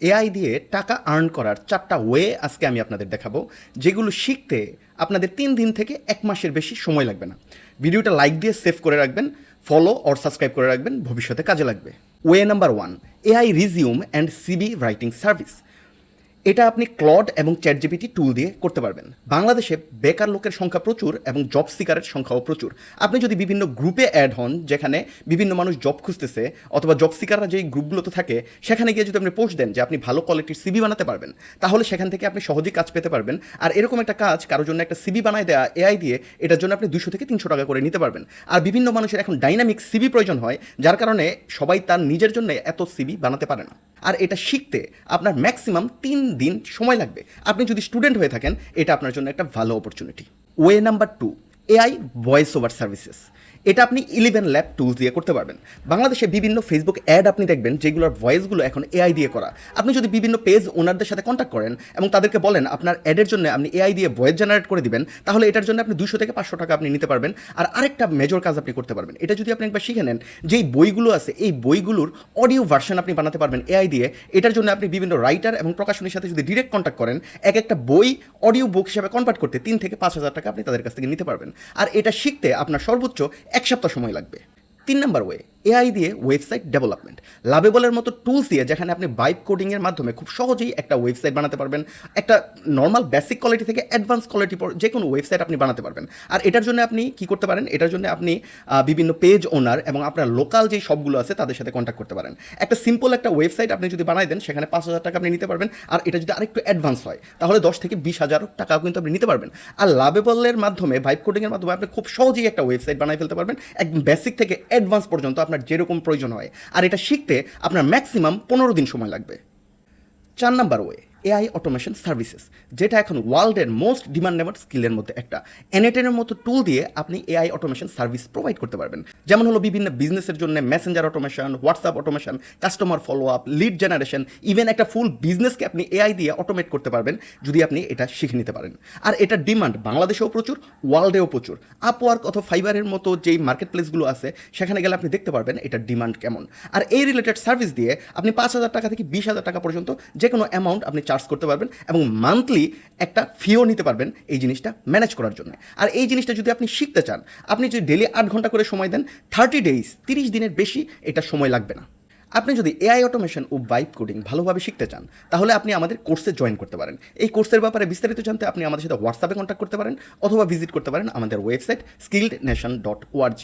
AI দিয়ে টাকা earn করার 4টা ওয়ে আজকে আমি আপনাদের দেখাবো, যেগুলো শিখতে আপনাদের 3 দিন থেকে 1 মাসের বেশি সময় লাগবে না। ভিডিওটা লাইক দিয়ে সেভ করে রাখবেন, ফলো অর সাবস্ক্রাইব করে রাখবেন, ভবিষ্যতে কাজে লাগবে। Way number 1, AI resume and CV writing service. এটা আপনি ক্লড এবং চ্যাটজিপিটি টুল দিয়ে করতে পারবেন। বাংলাদেশে বেকার লোকের সংখ্যা প্রচুর এবং জব সিকারের সংখ্যাও প্রচুর। আপনি যদি বিভিন্ন গ্রুপে অ্যাড হন, যেখানে বিভিন্ন মানুষ জব খুঁজতেছে, অথবা জব সিকাররা যেই গ্রুপগুলোতে থাকে, সেখানে গিয়ে যদি আপনি পোস্ট দেন যে আপনি ভালো কোয়ালিটির সিভি বানাতে পারবেন, তাহলে সেখান থেকে আপনি সহজেই কাজ পেতে পারবেন। আর এরকম একটা কাজ কারোর জন্য একটা সিভি বানায় দেওয়া এআই দিয়ে, এটার জন্য আপনি 200 থেকে 300 টাকা করে নিতে পারবেন। আর বিভিন্ন মানুষের এখন ডাইনামিক সিভি প্রয়োজন হয়, যার কারণে সবাই তার নিজের জন্য এত সিভি বানাতে পারে না। আর এটা শিখতে আপনার ম্যাক্সিমাম 3 দিন সময় লাগবে। আপনি যদি স্টুডেন্ট হয়ে থাকেন, এটা আপনার জন্য একটা ভালো opportunity. Way number 2, AI voice over services. এটা আপনি 11 ল্যাব টুলস দিয়ে করতে পারবেন। বাংলাদেশে বিভিন্ন ফেসবুক অ্যাড আপনি দেখবেন যেগুলোর ভয়েসগুলো এখন এআই দিয়ে করা। আপনি যদি বিভিন্ন পেজ ওনারদের সাথে কন্ট্যাক্ট করেন এবং তাদেরকে বলেন আপনার অ্যাডের জন্য আপনি এআই দিয়ে ভয়েস জেনারেট করে দিবেন, তাহলে এটার জন্য আপনি 200 থেকে 500 টাকা আপনি নিতে পারবেন। আর আরেকটা মেজর কাজ আপনি করতে পারবেন, এটা যদি আপনি একবার শিখে নেন, যেই বইগুলো আছে এই বইগুলোর অডিও ভার্সন আপনি বানাতে পারবেন এআই দিয়ে। এটার জন্য আপনি বিভিন্ন রাইটার এবং প্রকাশনীর সাথে যদি ডিরেক্ট কন্ট্যাক্ট করেন, একটা বই অডিও বুক হিসাবে কনভার্ট করতে 3 থেকে 5,000 টাকা আপনি তাদের কাছ থেকে নিতে পারবেন। আর এটা শিখতে আপনার সর্বোচ্চ 1 সপ্তাহ সময় লাগবে। 3 নম্বর ওয়ে, এআই দিয়ে ওয়েবসাইট ডেভেলপমেন্ট। লাভেবলের মতো টুলস দিয়ে, যেখানে আপনি ভাইব কোডিংয়ের মাধ্যমে খুব সহজেই একটা ওয়েবসাইট বানাতে পারবেন। একটা নর্মাল বেসিক কোয়ালিটি থেকে অ্যাডভান্স কোয়ালিটি যে কোনো ওয়েবসাইট আপনি বানাতে পারবেন। আর এটার জন্য আপনি কি করতে পারেন, এটার জন্য আপনি বিভিন্ন পেজ ওনার এবং আপনার লোকাল যে শপগুলো আছে তাদের সাথে কন্ট্যাক্ট করতে পারেন। একটা সিম্পল একটা ওয়েবসাইট আপনি যদি বানাই দেন, সেখানে 5,000 টাকা আপনি নিতে পারবেন। আর এটা যদি আরেকটু অ্যাডভান্স হয়, তাহলে 10 থেকে 20,000 টাকাও কিন্তু আপনি নিতে পারবেন। আর লাভেবলের মাধ্যমে, ভাইব কোডিংয়ের মাধ্যমে আপনি খুব সহজেই একটা ওয়েবসাইট বানাই ফেলতে পারবেন, একদম বেসিক থেকে অ্যাডভান্স পর্যন্ত আপনার যেরকম প্রয়োজন হয়। আর এটা শিখতে আপনার ম্যাক্সিমাম 15 দিন সময় লাগবে। 4 number way, AI automation services, যেটা এখন ওয়ার্ল্ডের মোস্ট ডিমান্ডেবল স্কিলের মধ্যে একটা। এনএটেনের মতো টুল দিয়ে আপনি এআই অটোমেশন সার্ভিস প্রোভাইড করতে পারবেন। যেমন হলো বিভিন্ন বিজনেসের জন্য Messenger automation, WhatsApp automation, customer follow up, lead generation, even একটা ফুল বিজনেসকে আপনি এআই দিয়ে অটোমেট করতে পারবেন যদি আপনি এটা শিখে নিতে পারেন। আর এটার ডিমান্ড বাংলাদেশেও প্রচুর, ওয়ার্ল্ডেও প্রচুর। আপওয়ার্ক অথবা ফাইবারের মতো যেই মার্কেট প্লেসগুলো আছে, সেখানে গেলে আপনি দেখতে পারবেন এটার ডিমান্ড কেমন। আর এই রিলেটেড সার্ভিস দিয়ে আপনি 5,000 টাকা থেকে 20,000 টাকা পর্যন্ত যে কোনো অ্যামাউন্ট আপনি চার্জ করতে পারবেন এবং মান্থলি একটা ফিও নিতে পারবেন এই জিনিসটা ম্যানেজ করার জন্য। আর এই জিনিসটা যদি আপনি শিখতে চান, আপনি যদি ডেলি 8 ঘন্টা করে সময় দেন, 30 ডেজ, 30 দিনের বেশি এটা সময় লাগবে না। আপনি যদি এআই অটোমেশন ও ভাইব কোডিং ভালোভাবে শিখতে চান, তাহলে আপনি আমাদের কোর্সে জয়েন করতে পারেন। এই কোর্সের ব্যাপারে বিস্তারিত জানতে আপনি আমাদের সাথে হোয়াটসঅ্যাপে কন্ট্যাক্ট করতে পারেন, অথবা ভিজিট করতে পারেন আমাদের ওয়েবসাইট skillednation.org।